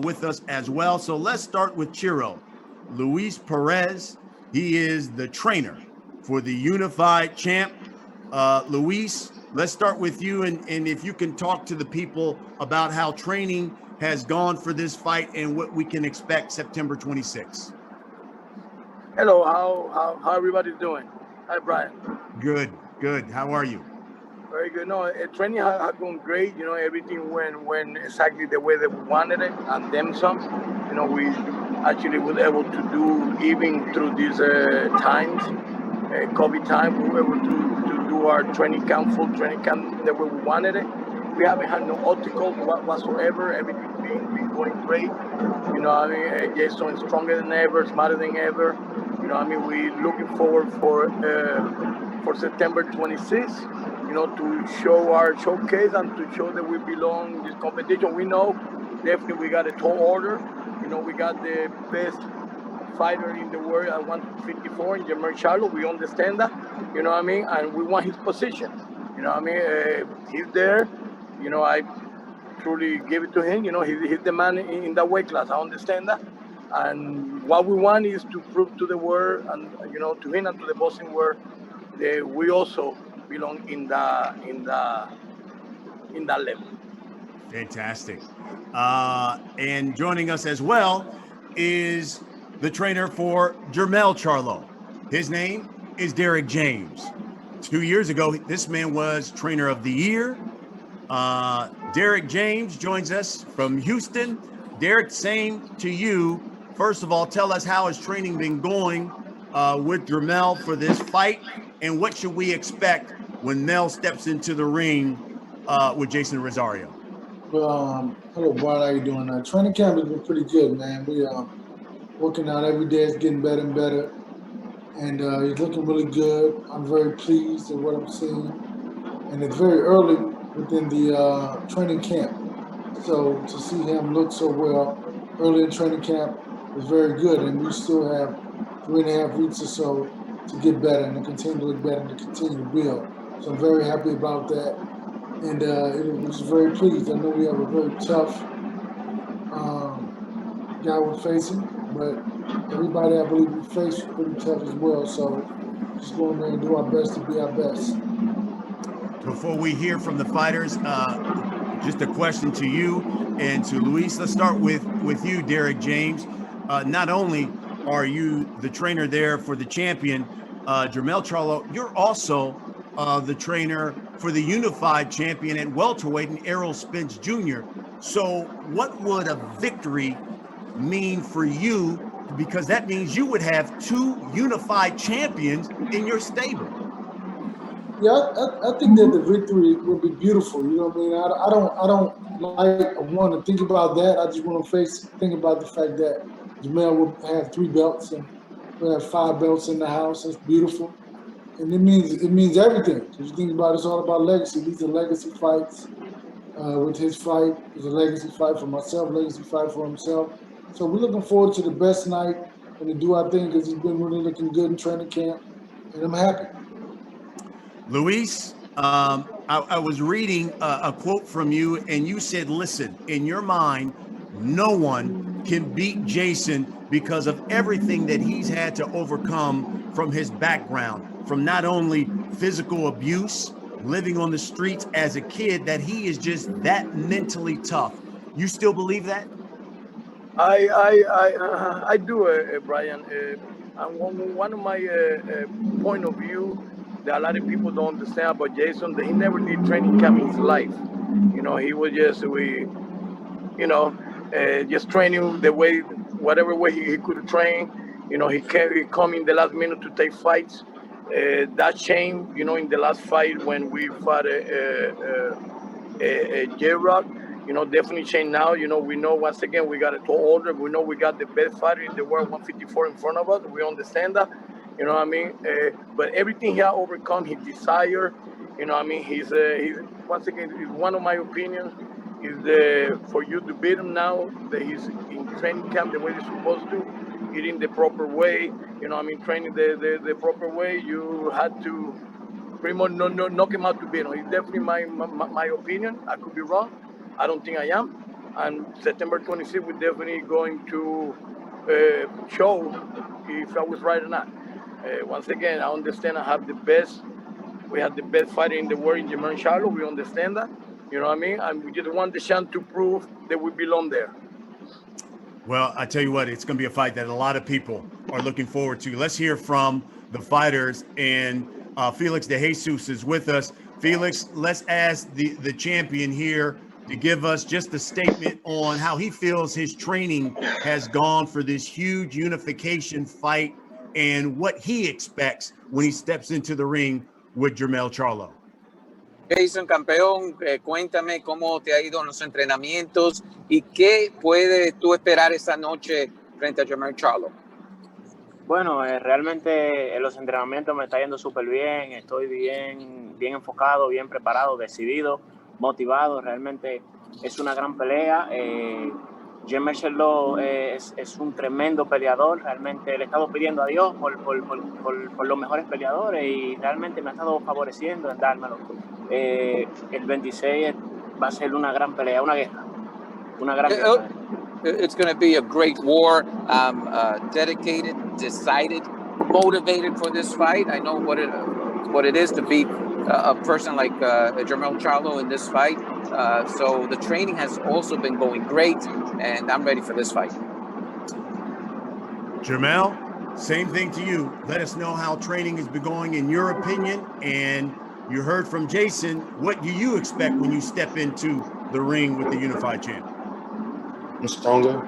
with us as well. So let's start with Chiro. Luis Perez, he is the trainer for the Unified Champ. Luis, let's start with you, and if you can talk to the people about how training has gone for this fight and what we can expect September 26th. Hello, how everybody's doing? Hi, Brian. Good. How are you? Very good. No, training has gone great. Everything went exactly the way that we wanted it, and then some. We actually were able to do even through these times, COVID time. We were able to do our training camp, full training camp, the way we wanted it. We haven't had no obstacles whatsoever. Everything's been going great. Jason is stronger than ever, smarter than ever. We're looking forward for September 26th. To show our showcase and to show that we belong in this competition. We know definitely we got a tall order. We got the best fighter in the world at 154 in Jermell Charlo. We understand that. And we want his position. He's there. I truly give it to him. He's the man in that weight class. I understand that. And what we want is to prove to the world and to him and to the boxing world that we also belong in that level. Fantastic. And joining us as well is the trainer for Jermell Charlo. His name is Derek James. 2 years ago, this man was trainer of the year. Derek James joins us from Houston. Derek, same to you. First of all, tell us how has training been going with Jermell for this fight, and what should we expect when Mel steps into the ring with Jeison Rosario? Well, hello, Brian. How you doing? Training camp has been pretty good, man. We working out every day. It's getting better and better, and he's looking really good. I'm very pleased with what I'm seeing, and it's very early within the training camp. So to see him look so well early in training camp is very good, and we still have 3.5 weeks or so to get better and to continue to look better and to continue to build. So I'm very happy about that, and it was very pleased. I know we have a very tough guy we're facing, but everybody I believe we face is pretty tough as well. So just go in there and do our best to be our best. Before we hear from the fighters, just a question to you and to Luis. Let's start with you, Derek James. Not only are you the trainer there for the champion, Jermell Charlo, you're also the trainer for the unified champion at welterweight in Errol Spence Jr. So what would a victory mean for you? Because that means you would have two unified champions in your stable. Yeah, I think that the victory would be beautiful. You know what I mean? I don't like want to think about that. I just want to think about the fact that Jermell will have 3 belts and we'll have 5 belts in the house. That's beautiful, and it means everything. If you think about it, it's all about legacy. These are legacy fights. With his fight, it's a legacy fight for myself, legacy fight for himself. So we're looking forward to the best night and to do our thing because he's been really looking good in training camp, and I'm happy. Luis, I was reading a quote from you, and you said, listen, in your mind, no one can beat Jeison because of everything that he's had to overcome from his background, from not only physical abuse, living on the streets as a kid, that he is just that mentally tough. You still believe that? I do, Brian. And one of my point of view that a lot of people don't understand about Jason, that he never did training camp in his life. He was just training the way, whatever way he could train. He come in the last minute to take fights. That changed, in the last fight when we fought J-Rock. Definitely change now. We know once again we got a tall order. We know we got the best fighter in the world, 154 in front of us. We understand that. You know what I mean? But everything he has overcome, his desire. He's once again, is one of my opinions is for you to beat him now that he's in training camp the way he's supposed to, eating the proper way. Training the proper way. You had to pretty much knock him out to beat him. It's definitely my opinion. I could be wrong. I don't think I am. And September 26th, we're definitely going to show if I was right or not. Once again, I understand I have the best. We have the best fighter in the world in Jermell Charlo. We understand that. You know what I mean? And we just want the chance to prove that we belong there. Well, I tell you what, it's going to be a fight that a lot of people are looking forward to. Let's hear from the fighters, and Felix de Jesus is with us. Felix, let's ask the champion here to give us just a statement on how he feels his training has gone for this huge unification fight and what he expects when he steps into the ring with Jermell Charlo. Jeison, campeón, cuéntame cómo te ha ido en los entrenamientos y qué puedes tú esperar esta noche frente a Jermell Charlo. Bueno, realmente en los entrenamientos me está yendo súper bien, estoy bien enfocado, bien preparado, decidido, motivado. Realmente es una gran pelea. Jermell Charlo es un tremendo peleador. Realmente le he estado pidiendo a Dios por los mejores peleadores y realmente me ha estado favoreciendo en dármelo. El 26 va a ser una gran pelea, una guerra. It's going to be a great war. I'm dedicated, decided, motivated for this fight. I know what it is to be a person like Jermell Charlo in this fight. So the training has also been going great, and I'm ready for this fight. Jermell, same thing to you. Let us know how training has been going in your opinion. And you heard from Jeison. What do you expect when you step into the ring with the unified champ? I'm stronger.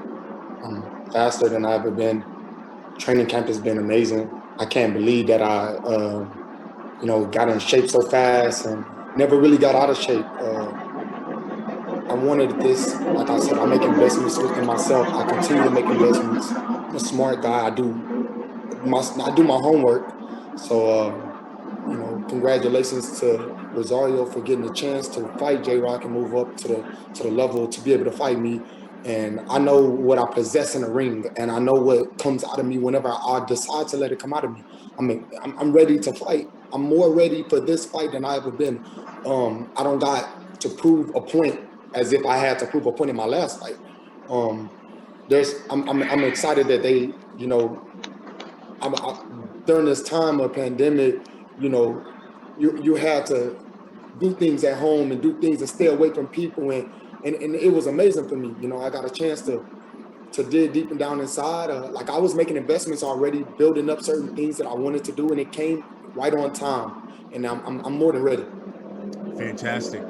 I'm faster than I've ever been. Training camp has been amazing. I can't believe that I, got in shape so fast and never really got out of shape. I wanted this. Like I said, I make investments within myself. I continue to make investments. I'm a smart guy. I do my homework. So, congratulations to Rosario for getting the chance to fight J-Rock and move up to the level to be able to fight me. And I know what I possess in the ring, and I know what comes out of me whenever I decide to let it come out of me. I'm ready to fight. I'm more ready for this fight than I ever been. I don't got to prove a point as if I had to prove a point in my last fight. I'm excited that they, during this time of pandemic, you had to do things at home and do things and stay away from people, and it was amazing for me. I got a chance to dig deep and down inside. Like I was making investments already, building up certain things that I wanted to do, and it came right on time. And I'm more than ready. Fantastic.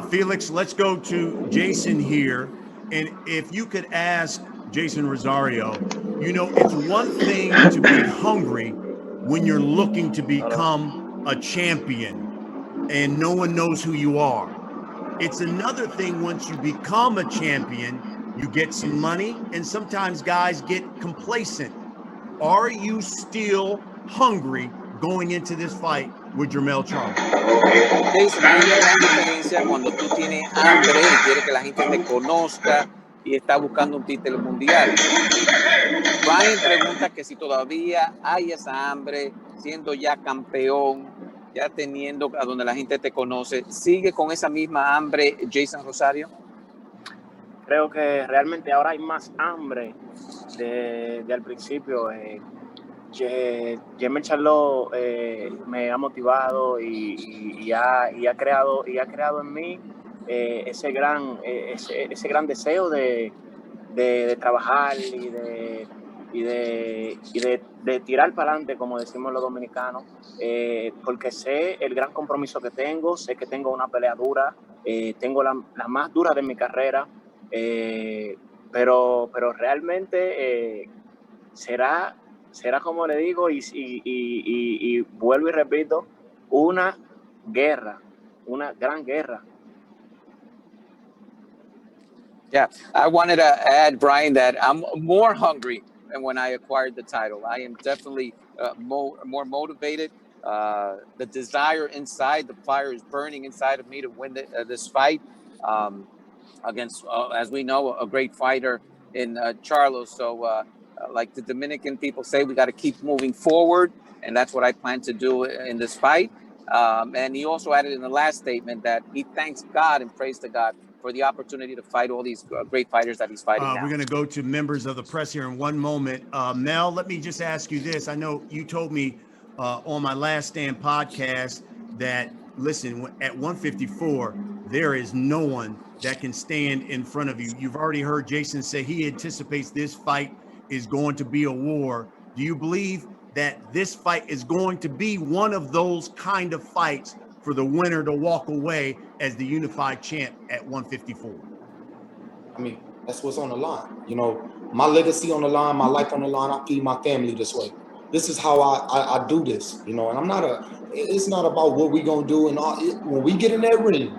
Felix, let's go to Jeison here. And if you could ask Jeison Rosario, it's one thing to be hungry when you're looking to become a champion and no one knows who you are. It's another thing once you become a champion, you get some money, and sometimes guys get complacent. Are you still hungry going into this fight with Jermell Charlo? Jeison, hay una gran diferencia cuando tú tienes hambre y quieres que la gente te conozca y está buscando un título mundial. Brian pregunta que si todavía hay esa hambre, siendo ya campeón, ya teniendo a donde la gente te conoce, ¿sigue con esa misma hambre Jeison Rosario? Creo que realmente ahora hay más hambre de al principio. Jermell Charlo me ha motivado y ha creado en mí ese gran deseo de trabajar y de tirar para adelante, como decimos los dominicanos, porque sé el gran compromiso que tengo, sé que tengo una pelea dura, tengo la más dura de mi carrera, pero realmente será como le digo y vuelvo y repito, una gran guerra. Yeah, I wanted to add, Brian, that I'm more hungry than when I acquired the title. I am definitely more motivated. The desire inside, the fire is burning inside of me to win this fight against, as we know, a great fighter in Charlo. So like the Dominican people say, we got to keep moving forward. And that's what I plan to do in this fight. And he also added in the last statement that he thanks God and prays to God for the opportunity to fight all these great fighters that he's fighting now. We're going to go to members of the press here in one moment. Mel, let me just ask you this. I know you told me on my Last Stand podcast that, listen, at 154, there is no one that can stand in front of you. You've already heard Jeison say he anticipates this fight is going to be a war. Do you believe that this fight is going to be one of those kind of fights for the winner to walk away as the unified champ at 154? I mean, that's what's on the line. You know, my legacy on the line, my life on the line. I feed my family this way. This is how I do this, you know, and it's not about what we gonna do and all. When we get in that ring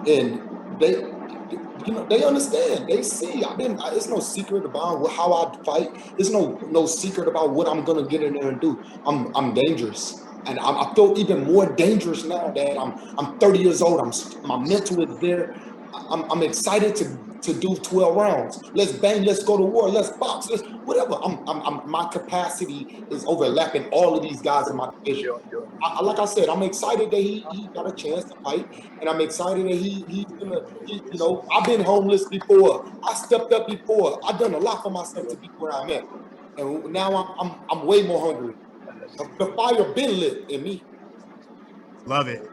and they understand, they see, it's no secret about how I fight. There's no secret about what I'm gonna get in there and do. I'm dangerous. And I feel even more dangerous now that I'm 30 years old. My mental is there. I'm excited to do 12 rounds. Let's bang. Let's go to war. Let's box. Let's whatever. My capacity is overlapping all of these guys in my division. Like I said, I'm excited that he got a chance to fight, and I'm excited that he's gonna. You know, I've been homeless before. I stepped up before. I've done a lot for myself to be where I'm at, and now I'm way more hungry. The fire been lit in me. Love it.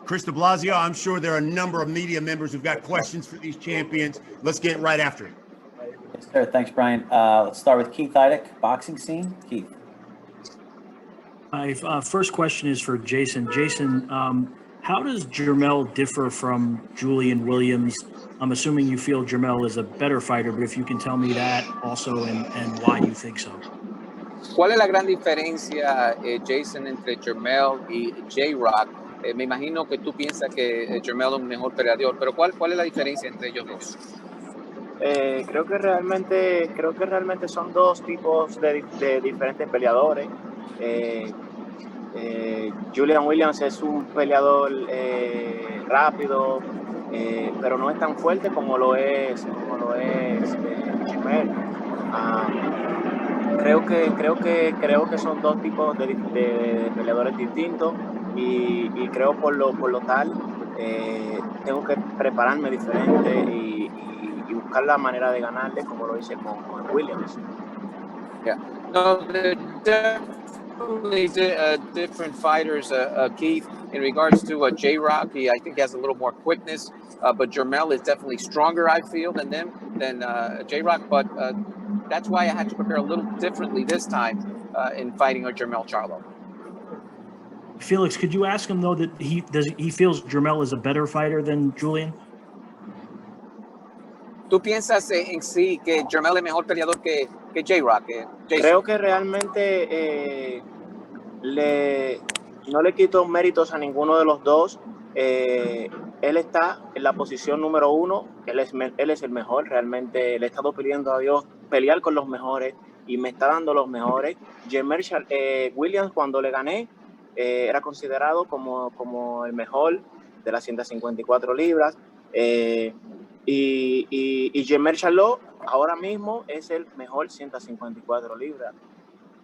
Chris de Blasio, I'm sure there are a number of media members who've got questions for these champions. Let's get right after it. Yes, sir. Thanks, Brian. Let's start with Keith Idek, boxing scene. Keith. My first question is for Jeison. Jeison, how does Jermell differ from Julian Williams? I'm assuming you feel Jermell is a better fighter, but if you can tell me that also and why you think so. ¿Cuál es la gran diferencia, Jeison, entre Jermell y J-Rock? Me imagino que tú piensas que Jermell es un mejor peleador, pero ¿cuál es la diferencia entre ellos dos? Creo que realmente son dos tipos de diferentes peleadores. Julian Williams es un peleador rápido, pero no es tan fuerte como lo es Jermell. Creo que son dos tipos de peleadores distintos y creo por lo tal tengo que prepararme diferente y buscar la manera de ganarle como lo hice con Williams. Yeah. No, they're definitely different fighters, Keith. In regards to J-Rock, I think he has a little more quickness, but Jermell is definitely stronger, I feel, than J-Rock. But that's why I had to prepare a little differently this time in fighting Jermell Charlo. Felix, could you ask him though that he feels Jermell is a better fighter than Julian? ¿Tú piensas en sí que Jermell es mejor peleador que J-Rock? Creo que realmente no le quito méritos a ninguno de los dos. Él está en la posición número 1. Él es el mejor. Realmente le he estado pidiendo a Dios pelear con los mejores y me está dando los mejores. Jermell Williams, cuando le gané, era considerado como el mejor de las 154 libras. Y Jermell Charlo ahora mismo es el mejor 154 libras.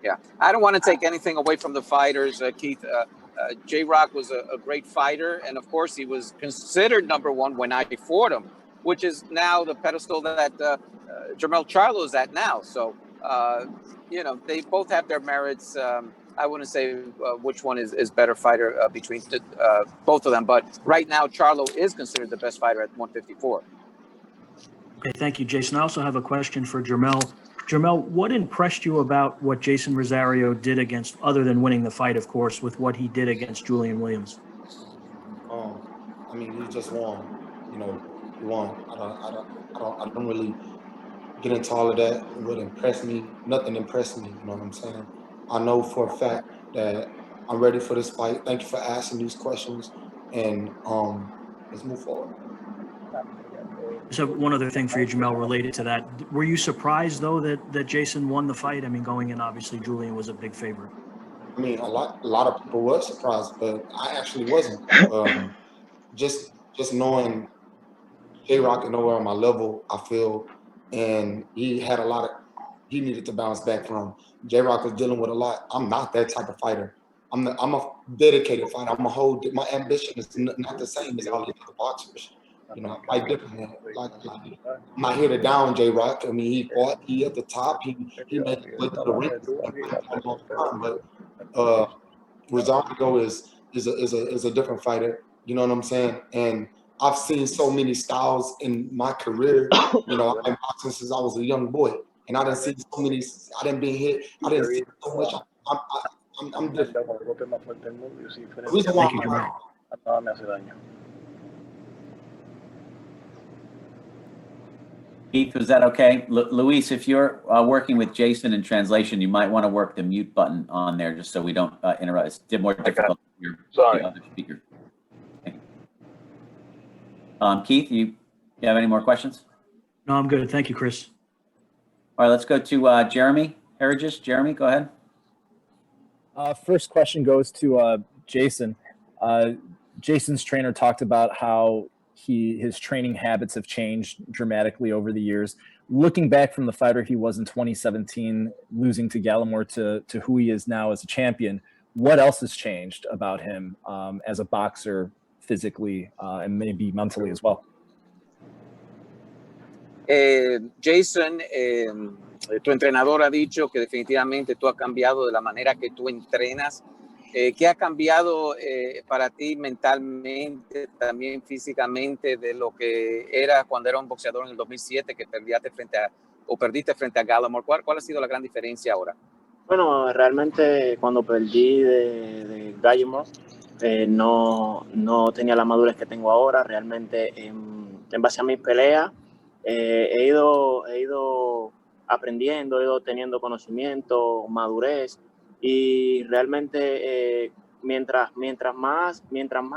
Yeah, I don't want to take anything away from the fighters, Keith. J-Rock was a great fighter, and of course he was considered number 1 when I fought him, which is now the pedestal that Jermell Charlo is at now. So, they both have their merits. I wouldn't say which one is better fighter between both of them, but right now Charlo is considered the best fighter at 154. Okay, thank you, Jeison. I also have a question for Jermell. Jermell, what impressed you about what Jeison Rosario did other than winning the fight, of course, with what he did against Julian Williams? I mean, he just won. You know, he won. I don't really get into all of that. It would impress me. Nothing impressed me. You know what I'm saying? I know for a fact that I'm ready for this fight. Thank you for asking these questions, and let's move forward. So one other thing for you, Jermell, related to that. Were you surprised, though, that Jeison won the fight? I mean, going in, obviously, Julian was a big favorite. I mean, a lot of people were surprised, but I actually wasn't. Just knowing J-Rock and nowhere on my level, I feel, and he had he needed to bounce back from. J-Rock was dealing with a lot. I'm not that type of fighter. I'm a dedicated fighter. My ambition is not the same as all the other boxers. You know, I fight different, man. Like, I'm not here to down J-Rock. I mean, he fought, he at the top, he made his way through the ring for a long time, but Rosario is a different fighter. You know what I'm saying? And I've seen so many styles in my career. You know, I've been boxing since I was a young boy, and I didn't see so many. I didn't been hit. I didn't see so much. I'm different. The reason why Thank you, Jermell. Keith, was that okay? Luis, if you're working with Jeison in translation, you might want to work the mute button on there just so we don't interrupt. It's more difficult for the other speaker. Okay. Keith, you have any more questions? No, I'm good. Thank you, Chris. All right, let's go to Jeremy Herigis. Jeremy, go ahead. First question goes to Jeison. Jason's trainer talked about how his training habits have changed dramatically over the years. Looking back from the fighter he was in 2017, losing to Gallimore to who he is now as a champion, what else has changed about him as a boxer physically and maybe mentally as well? Jeison, tu entrenador ha dicho que definitivamente tú has cambiado de la manera que tú entrenas. ¿Qué ha cambiado para ti mentalmente, también físicamente, de lo que era cuando era un boxeador en el 2007 que perdiste frente a Gallimore? ¿Cuál ha sido la gran diferencia ahora? Bueno, realmente cuando perdí de Gallimore no tenía la madurez que tengo ahora. Realmente en base a mis peleas he ido aprendiendo, he ido teniendo conocimiento, madurez. Y realmente mientras más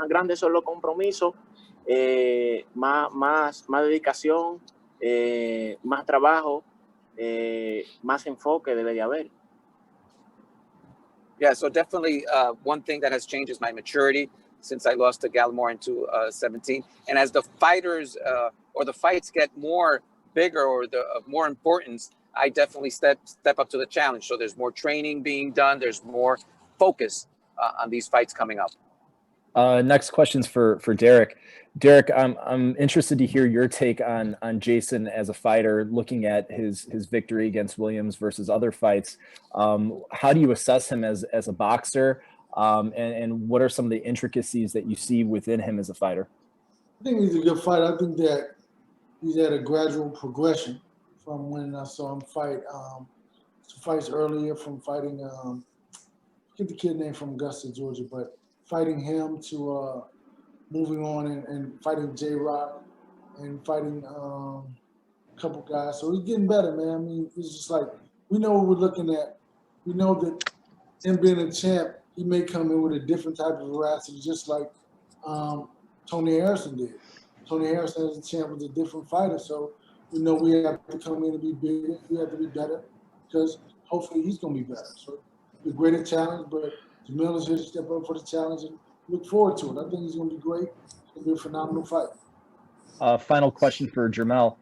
grandes son los compromisos, más dedicación, más trabajo, más enfoque debe de haber. Yeah, so definitely one thing that has changed is my maturity since I lost to Gallimore in 2017. And as the fighters or the fights get more bigger or of more importance, I definitely step up to the challenge. So there's more training being done. There's more focus on these fights coming up. Next question's for Derek. Derek, I'm interested to hear your take on Jeison as a fighter, looking at his victory against Williams versus other fights. How do you assess him as a boxer? And what are some of the intricacies that you see within him as a fighter? I think he's a good fighter. I think that he's had a gradual progression from when I saw him fight fights earlier, from fighting I forget the kid name from Augusta, Georgia, but fighting him to moving on and fighting J-Rock and fighting a couple guys. So he's getting better, man. I mean, it's just like, we know what we're looking at. We know that him being a champ, he may come in with a different type of veracity, just like Tony Harrison did. Tony Harrison as a champ was a different fighter, so we know we have to come in and be bigger. We have to be better because hopefully he's going to be better. So it's a greater challenge, but Jermell is here to step up for the challenge and look forward to it. I think he's going to be great. It's going to be a phenomenal fight. Final question for Jermell.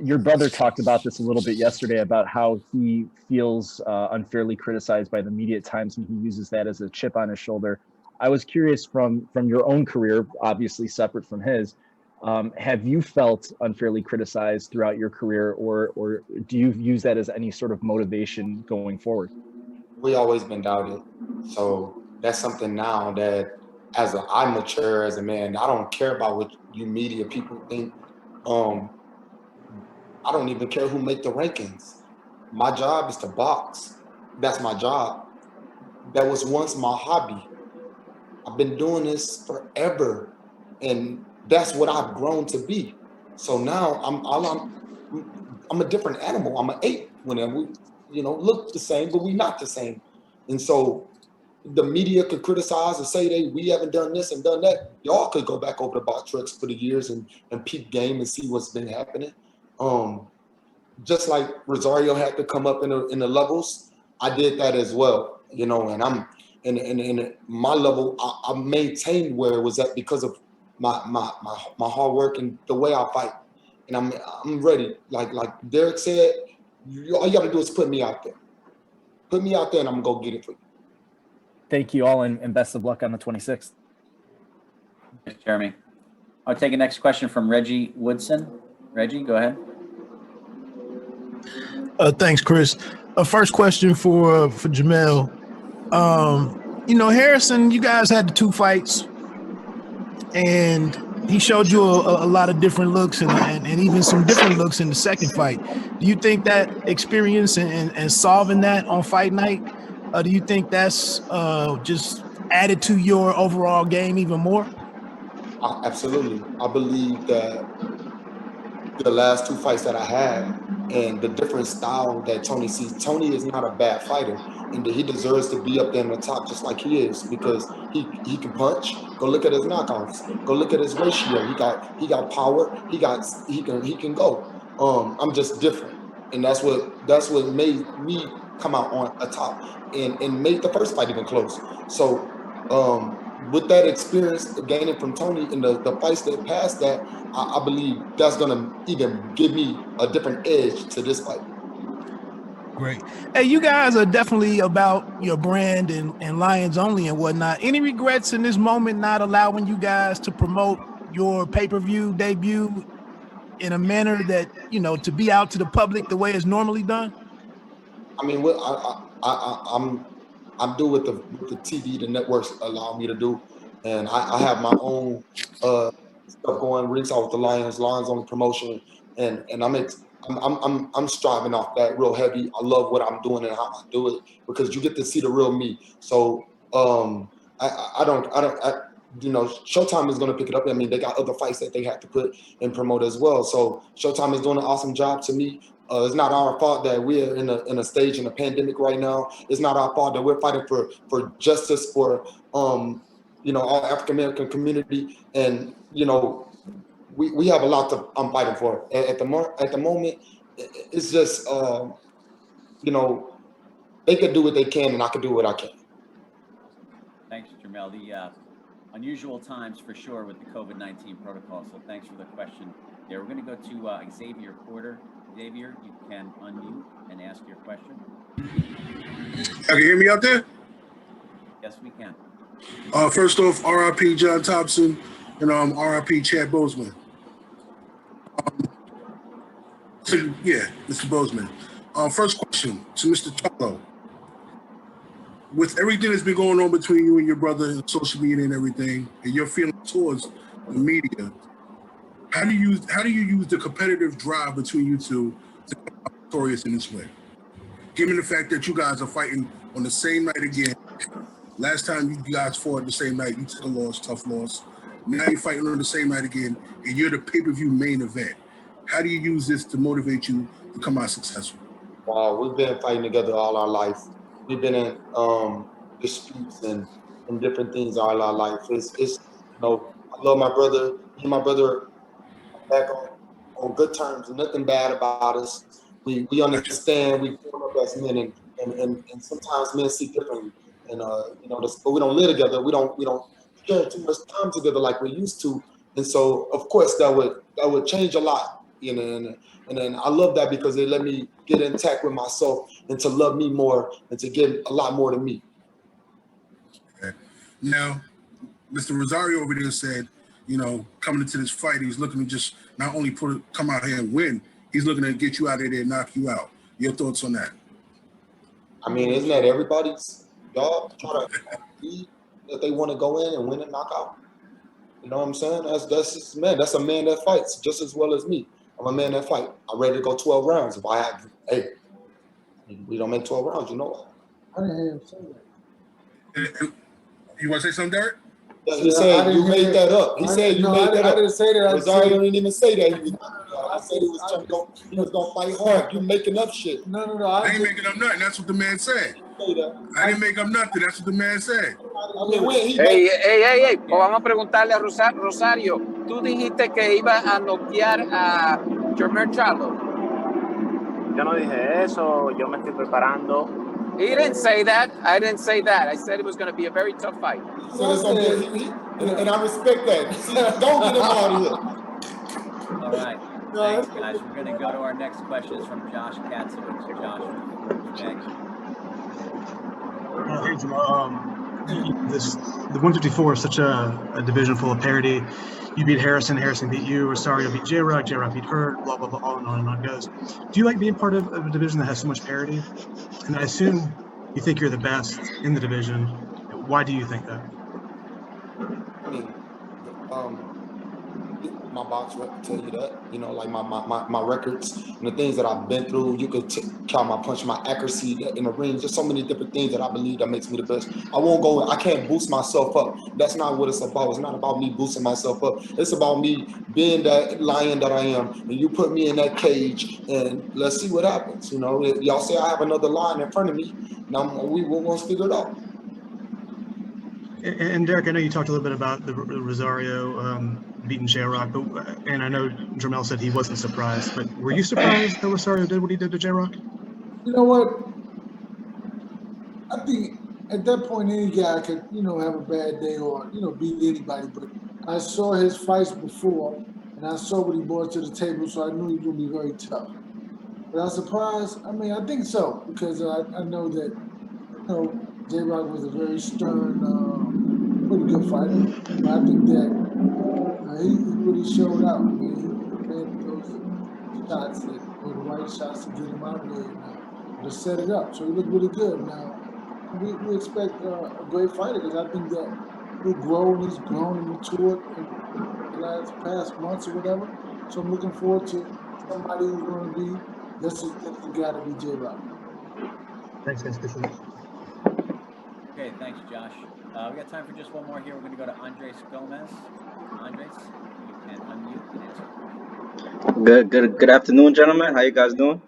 Your brother talked about this a little bit yesterday about how he feels unfairly criticized by the media at times, and he uses that as a chip on his shoulder. I was curious from your own career, obviously separate from his, have you felt unfairly criticized throughout your career, or do you use that as any sort of motivation going forward? We always been doubted. So that's something now that I mature as a man, I don't care about what you media people think. I don't even care who make the rankings. My job is to box. That's my job. That was once my hobby. I've been doing this forever, and that's what I've grown to be. So now I'm a different animal. I'm an ape. Whenever we, look the same, but we not the same. And so the media could criticize and say we haven't done this and done that. Y'all could go back over the box trucks for the years and peep game and see what's been happening. Just like Rosario had to come up in the levels, I did that as well. And I'm in my level, I maintained where it was at because of my hard work and the way I fight. And I'm ready. Like Derek said, all you got to do is put me out there. Put me out there, and I'm gonna go get it for you. Thank you all, and best of luck on the 26th. Thanks, Jeremy. I'll take the next question from Reggie Woodson. Reggie, go ahead. Thanks, Chris. First question for Jermell. Harrison, you guys had the 2 fights, and he showed you a lot of different looks and even some different looks in the second fight. Do you think that experience and solving that on fight night, do you think that's just added to your overall game even more? Absolutely. I believe that the last 2 fights that I had and the different style that Tony sees, Tony is not a bad fighter, and he deserves to be up there in the top just like he is, because he can punch. Go look at his knockouts. Go look at his ratio. He got power. He can go. I'm just different, and that's what made me come out on a top and made the first fight even close. So with that experience gaining from Tony in the fights that passed that, I believe that's gonna even give me a different edge to this fight. Great. Hey, you guys are definitely about your brand and Lions Only and whatnot. Any regrets in this moment not allowing you guys to promote your pay-per-view debut in a manner that, to be out to the public the way it's normally done? I mean, what I'm doing with the TV, the networks allow me to do, and I have my own stuff going. Ringside with the Lions Only promotion, and I'm striving off that real heavy. I love what I'm doing and how I do it because you get to see the real me. So Showtime is going to pick it up. I mean, they got other fights that they have to put and promote as well. So Showtime is doing an awesome job to me. It's not our fault that we're in a stage in a pandemic right now. It's not our fault that we're fighting for justice for our African American community, and we have a lot I'm fighting for. At the moment, it's just they could do what they can, and I could do what I can. Thanks, Jermell. The unusual times for sure with the COVID-19 protocol. So thanks for the question. Yeah, we're going to go to Xavier Porter. Xavier, you can unmute and ask your question. Can you hear me out there? Yes, we can. First off, R.I.P. John Thompson, and R.I.P. Chad Boseman. Mr. Boseman. First question to Mr. Charlo. With everything that's been going on between you and your brother and social media and everything, and your feelings towards the media, how do you use the competitive drive between you two to come out victorious in this way? Given the fact that you guys are fighting on the same night again. Last time you guys fought the same night, you took a loss, tough loss. Now you're fighting on the same night again, and you're the pay-per-view main event. How do you use this to motivate you to come out successful? We've been fighting together all our life. We've been in disputes and different things all our life. It's I love my brother. Me and my brother back on good terms, and nothing bad about us. We understand. We grow up as men, and sometimes men see differently. And but we don't live together. We don't share too much time together like we used to. And so, of course, that would change a lot. And then I love that because it let me get intact with myself and to love me more and to give a lot more to me. Okay. Now, Mr. Rosario over there said, coming into this fight, he's looking to just not only come out here and win, he's looking to get you out of there and knock you out. Your thoughts on that? I mean, isn't that everybody's job? Try to be that they want to go in and win and knock out. You know what I'm saying? That's a man that fights just as well as me. I'm a man that fight. I'm ready to go 12 rounds. If I have, we don't make 12 rounds, you know what? I didn't hear him say that. You want to say something, Derek? Yeah, he said you made that up. He said you made that up. I didn't say that. Rosario didn't even say that. I said he was trying to go. He was gonna fight hard. You making up shit. No. I ain't making up nothing. That's what the man said. I didn't make up nothing. That's what the man said. Hey. Vamos a preguntarle a Rosario. Tú dijiste que ibas a noquear a Jermell Charlo. Yo no dije eso. Yo me estoy preparando. He didn't say that. I didn't say that. I said it was going to be a very tough fight. So it's gonna be, and I respect that. Don't get him out of here. All right. Thanks, guys. We're going to go to our next question. It's from Josh Katzowitz. Josh, thanks. Hey, Jamal. the 154 is such a division full of parity. You beat Harrison beat you, Rosario beat J-Rock beat Hurt, blah, blah, blah, on and on it goes. Do you like being part of a division that has so much parity? And I assume you think you're the best in the division. Why do you think that? I mean, my box record tell you that, you know, like my records and the things that I've been through. You could count my punch, my accuracy in the ring. Just so many different things that I believe that makes me the best. I can't boost myself up. That's not what it's about. It's not about me boosting myself up. It's about me being that lion that I am. And you put me in that cage and let's see what happens. You know, y'all say I have another lion in front of me. Now we're going to figure it out. And Derek, I know you talked a little bit about the Rosario beating J-Rock, and I know Jermell said he wasn't surprised, but were you surprised that Rosario did what he did to J-Rock? You know what? I think at that point any guy could, you know, have a bad day or, you know, beat anybody, but I saw his fights before and I saw what he brought to the table, so I knew he was going to be very tough. But I was surprised? I mean, I think so, because I know that, you know, J-Rock was a very stern, pretty good fighter. But I think that he really showed out. I mean, he landed those shots that were the right shots to get him out there and to set it up. So he looked really good. Now, we expect a great fighter because I think that he's grown and matured in the past months or whatever. So I'm looking forward to somebody who's going to be that's the guy to be J-Rock. Thanks, guys. Appreciate it. Okay, thanks, Josh. We got time for just one more here. We're going to go to Andres Gomez. Andres, you can unmute and answer. Good afternoon, gentlemen. How you guys doing?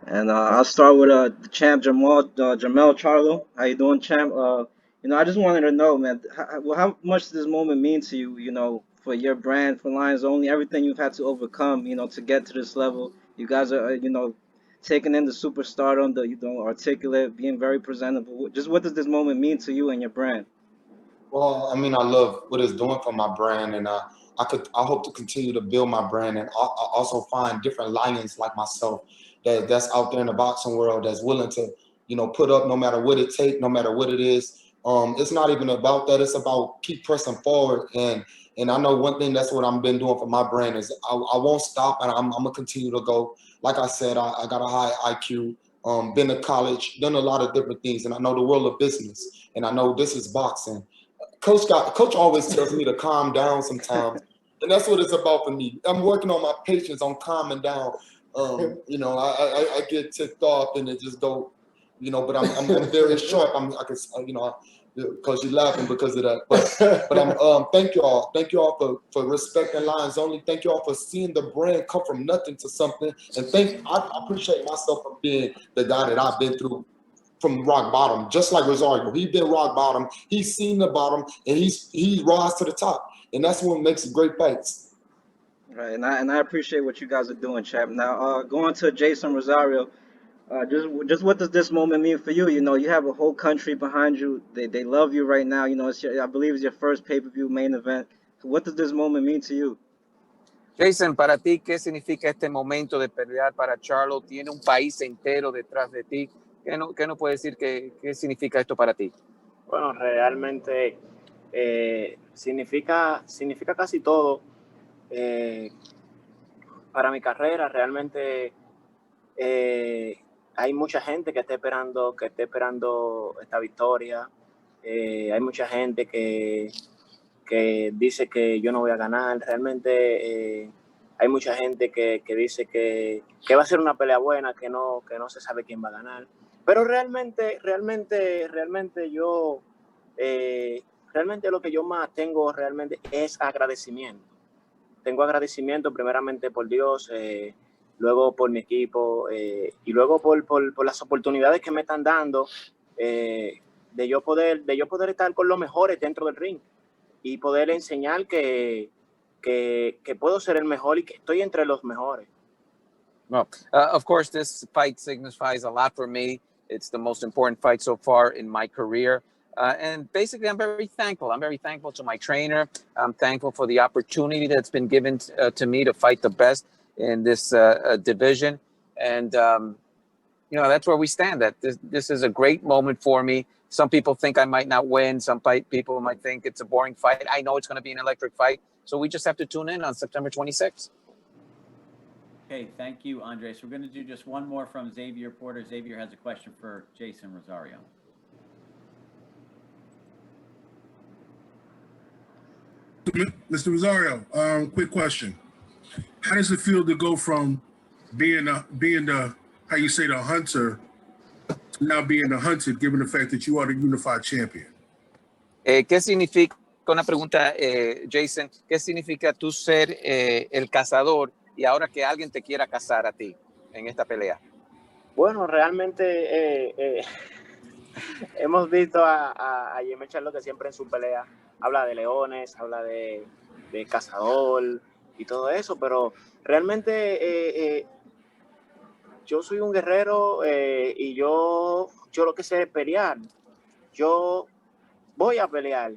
And I'll start with the champ Jermell Charlo. How you doing, champ? You know, I just wanted to know, man, how much does this moment mean to you? You know, for your brand, for Lions Only, everything you've had to overcome, you know, to get to this level. You guys are, you know, taking in the superstardom, the, you know, articulate, being very presentable. Just what does this moment mean to you and your brand? Well, I mean, I love what it's doing for my brand, and I hope to continue to build my brand and also find different lions like myself that's out there in the boxing world that's willing to, you know, put up no matter what it takes, no matter what it is. It's not even about that. It's about keep pressing forward. And I know one thing that's what I've been doing for my brand is I won't stop, and I'm gonna continue to go. Like I said, I got a high IQ. Been to college, done a lot of different things, and I know the world of business, and I know this is boxing. Coach always tells me to calm down sometimes, and that's what it's about for me. I'm working on my patience, on calming down. You know, I get ticked off and it just go, you know. But I'm very sharp. I can, you know, because you're laughing because of that. But I'm thank you all for respecting Lions Only. Thank you all for seeing the brand come from nothing to something. And I appreciate myself for being the guy that I've been through. From rock bottom, just like Rosario. He's been rock bottom. He's seen the bottom, and he rise to the top, and that's what makes great fights. Right, and I appreciate what you guys are doing, champ. Now, going to Jeison Rosario, just what does this moment mean for you? You know, you have a whole country behind you. They love you right now. You know, I believe it's your first pay-per-view main event. What does this moment mean to you? Jeison, para ti, ¿qué significa este momento de pelear para Charlo? Tiene un país entero detrás de ti. ¿Qué no puedes decir qué significa esto para ti? Bueno, realmente significa casi todo para mi carrera. Realmente hay mucha gente que está esperando esta victoria. Hay mucha gente que dice que yo no voy a ganar. Realmente hay mucha gente que dice que va a ser una pelea buena, que no se sabe quién va a ganar. Pero realmente yo, realmente lo que yo más tengo realmente es agradecimiento. Tengo agradecimiento primeramente por Dios, luego por mi equipo y luego por las oportunidades que me están dando de yo poder estar con los mejores dentro del ring y poder enseñar que puedo ser el mejor y que estoy entre los mejores. Well, of course, this fight signifies a lot for me. It's the most important fight so far in my career. And basically, I'm very thankful. I'm very thankful to my trainer. I'm thankful for the opportunity that's been given to me to fight the best in this division. And, you know, that's where we stand. That this is a great moment for me. Some people think I might not win. Some people might think it's a boring fight. I know it's going to be an electric fight. So we just have to tune in on September 26th. Okay, thank you, Andres. We're going to do just one more from Xavier Porter. Xavier has a question for Jeison Rosario. Mr. Rosario, quick question. How does it feel to go from being the how you say, the hunter, to now being the hunted, given the fact that you are the unified champion? ¿Qué significa, una pregunta, Jeison, qué significa tú ser el cazador y ahora que alguien te quiera cazar a ti en esta pelea? Bueno, realmente hemos visto a Jermell Charlo que siempre en su pelea habla de leones, habla de cazador y todo eso, pero realmente yo soy un guerrero y yo lo que sé es pelear. Yo voy a pelear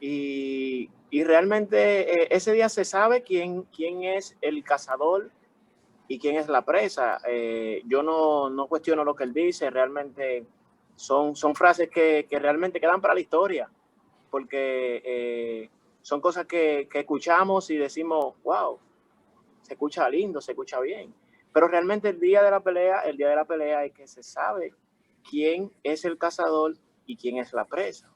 y realmente ese día se sabe quién es el cazador y quién es la presa. Yo no cuestiono lo que él dice, realmente son frases que realmente quedan para la historia, porque son cosas que escuchamos y decimos, wow, se escucha lindo, se escucha bien. Pero realmente el día de la pelea es que se sabe quién es el cazador y quién es la presa.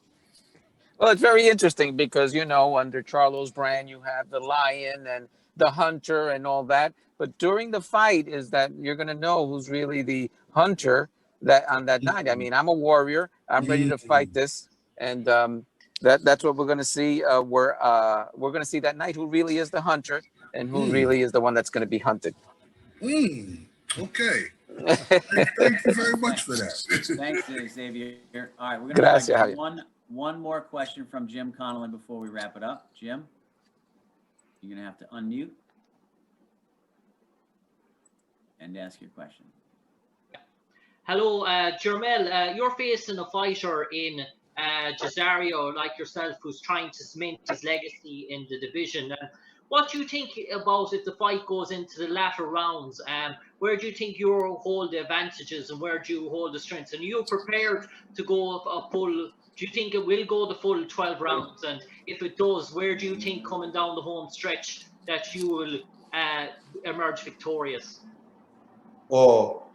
Well, it's very interesting because, under Charlo's brand, you have the lion and the hunter and all that. But during the fight is that you're going to know who's really the hunter on that night. I mean, I'm a warrior. I'm ready to fight this. And that's what we're going to see. We're going to see that night who really is the hunter and who really is the one that's going to be hunted. Okay. Thank you very much for that. Thanks, Xavier. All right, we're going to have one more question from Jim Connellan before we wrap it up. Jim, you're going to have to unmute and ask your question. Hello, Jermell. You're facing a fighter in Rosario like yourself who's trying to cement his legacy in the division. What do you think about if the fight goes into the latter rounds? Where do you think you hold the advantages and where do you hold the strengths? And are you prepared to go a full? Do you think it will go the full 12 rounds? And if it does, where do you think coming down the home stretch that you will emerge victorious? Well,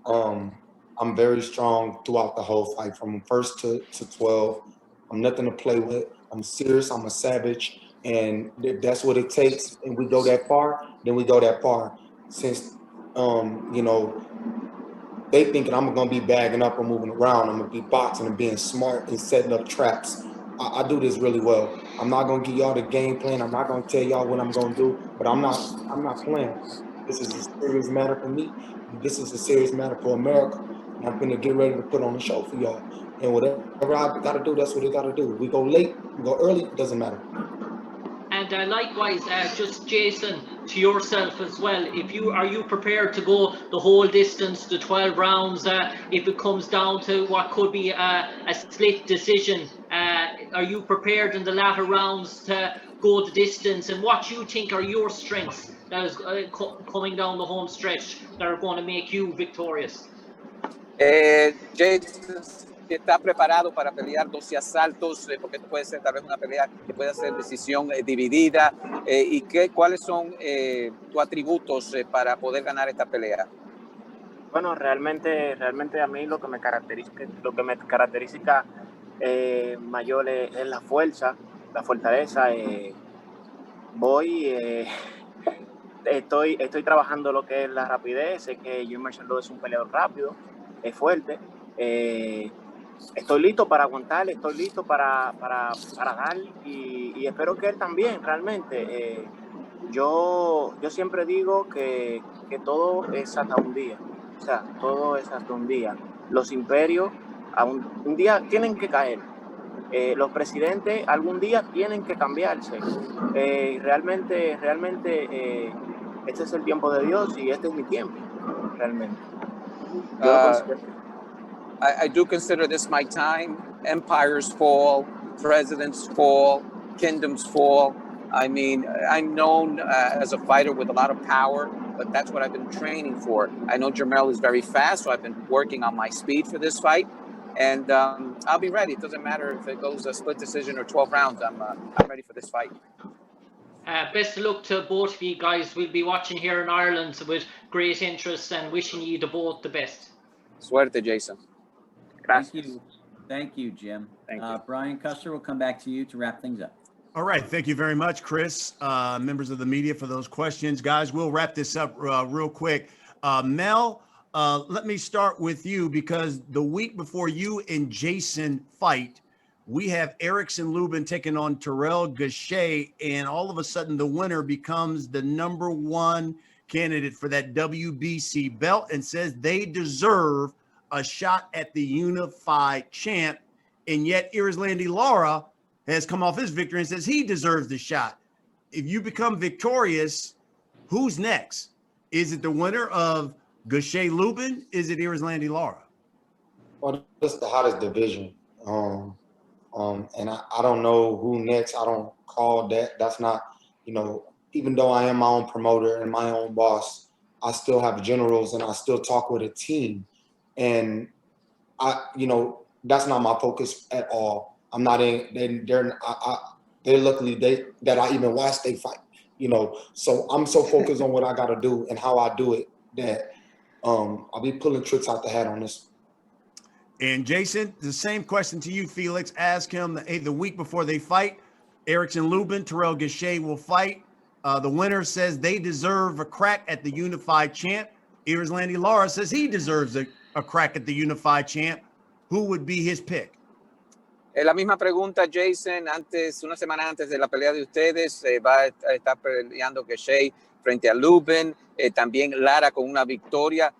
I'm very strong throughout the whole fight, from first to 12. I'm nothing to play with. I'm serious. I'm a savage. And if that's what it takes and we go that far, then we go that far. Since, they thinking I'm going to be bagging up and moving around. I'm going to be boxing and being smart and setting up traps. I do this really well. I'm not going to give y'all the game plan. I'm not going to tell y'all what I'm going to do, but I'm not playing. This is a serious matter for me. This is a serious matter for America. And I'm going to get ready to put on a show for y'all. And whatever I got to do, that's what I got to do. We go late, we go early, it doesn't matter. And likewise, just Jeison, to yourself as well, are you prepared to go the whole distance, the 12 rounds, if it comes down to what could be a split decision? Are you prepared in the latter rounds to go the distance? And what do you think are your strengths that is coming down the home stretch that are going to make you victorious? Jeison está preparado para pelear 12 asaltos, porque esto puede ser tal vez una pelea que pueda ser decisión dividida. ¿Y cuáles son tus atributos para poder ganar esta pelea? Bueno, realmente a mí lo que me caracteriza mayor es la fuerza, la fortaleza. Estoy trabajando lo que es la rapidez. Sé que Jermell Charlo es un peleador rápido, es fuerte. Estoy listo para aguantar, estoy listo para dar y espero que él también, realmente. Yo siempre digo que todo es hasta un día, o sea, todo es hasta un día. Los imperios un día tienen que caer, los presidentes algún día tienen que cambiarse. Realmente este es el tiempo de Dios y este es mi tiempo, realmente. Yo lo considero. I do consider this my time. Empires fall, presidents fall, kingdoms fall. I mean, I'm known as a fighter with a lot of power, but that's what I've been training for. I know Jermell is very fast, so I've been working on my speed for this fight. and I'll be ready. It doesn't matter if it goes a split decision or 12 rounds. I'm ready for this fight. Best of luck to both of you guys. We'll be watching here in Ireland with great interest and wishing you both the best. Suerte, Jason. Gracias. Thank you, Jim. Thank you. Brian Custer, we'll come back to you to wrap things up. All right. Thank you very much, Chris, members of the media, for those questions. Guys, we'll wrap this up real quick. Mel, let me start with you, because the week before you and Jeison fight, we have Erickson Lubin taking on Terrell Gausha, and all of a sudden the winner becomes the #1 candidate for that WBC belt and says they deserve a shot at the unified champ. And yet Erislandy Lara has come off his victory and says he deserves the shot. If you become victorious, who's next? Is it the winner of Gausha Lubin? Is it Erislandy Lara? Well, this is the hottest division. And I don't know who next. I don't call that. That's not, even though I am my own promoter and my own boss, I still have generals and I still talk with a team. And that's not my focus at all. I'm not in, they're luckily that I even watch they fight, so I'm so focused on what I got to do and how I do it that I'll be pulling tricks out the hat on this. And Jason, the same question to you, Felix. Ask him the week before they fight. Erickson Lubin, Terrell Gausha will fight. The winner says they deserve a crack at the unified champ. Erislandy Lara says he deserves a crack at the unified champ. Who would be his pick? La misma pregunta, Jason. Una semana antes de la pelea de ustedes, va a estar peleando Gausha frente a Lubin, también Lara con una victoria.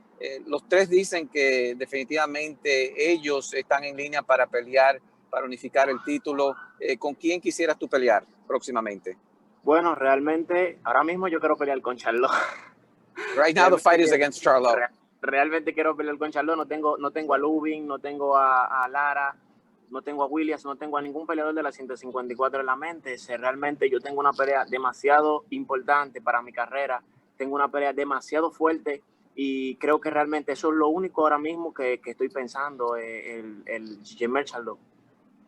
Los tres dicen que definitivamente ellos están en línea para pelear, para unificar el título. ¿Con quién quisieras tú pelear próximamente? Bueno, realmente, ahora mismo yo quiero pelear con Charlo. Right now the fight is against Charlo. Realmente quiero pelear con Charlo. No tengo a Lubin, no tengo a Lara, no tengo a Williams, no tengo a ningún peleador de la 154 en la mente. Realmente yo tengo una pelea demasiado importante para mi carrera. Tengo una pelea demasiado fuerte. Y creo que realmente eso es lo único ahora mismo que estoy pensando, el Jermell Charlo.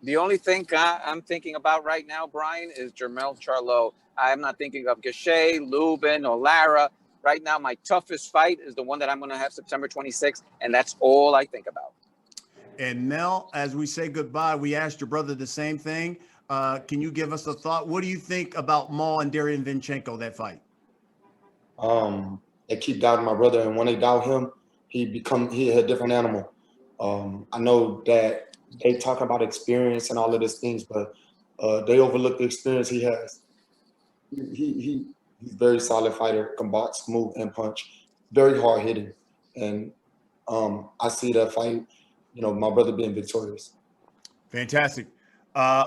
The only thing I'm thinking about right now, Brian, is Jermell Charlo. I'm not thinking of Gausha, Lubin, or Lara. Right now, my toughest fight is the one that I'm going to have September 26th, and that's all I think about. And Mel, as we say goodbye, we asked your brother the same thing. Can you give us a thought? What do you think about Maul and Darian Vinchenko, that fight? They keep doubting my brother, and when they doubt him, he a different animal. I know that they talk about experience and all of these things, but they overlook the experience he has. He's a very solid fighter, combats, move, and punch. Very hard hitting, and I see that fight, my brother being victorious. Fantastic.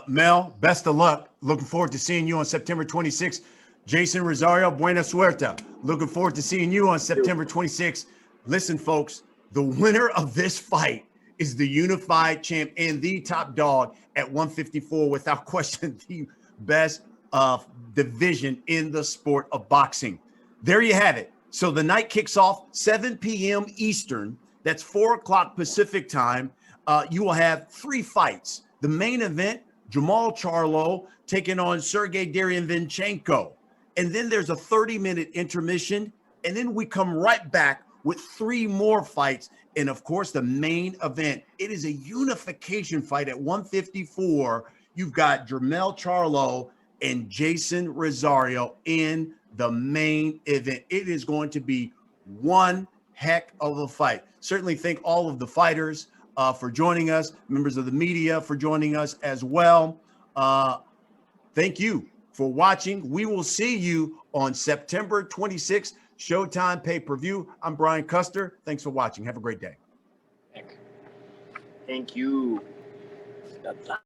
Mel, best of luck. Looking forward to seeing you on September 26th. Jeison Rosario, buena suerte. Looking forward to seeing you on September 26th. Listen, folks, the winner of this fight is the unified champ and the top dog at 154, without question, the best division in the sport of boxing. There you have it. So the night kicks off 7 p.m. Eastern. That's 4 o'clock Pacific time. You will have 3 fights. The main event, Jermell Charlo taking on Sergey Vinchenko. And then there's a 30-minute intermission. And then we come right back with 3 more fights. And, of course, the main event. It is a unification fight at 154. You've got Jermell Charlo and Jeison Rosario in the main event. It is going to be one heck of a fight. Certainly thank all of the fighters for joining us, members of the media for joining us as well. Thank you for watching. We will see you on September 26th, Showtime pay-per-view. I'm Brian Custer. Thanks for watching. Have a great day. Thank you.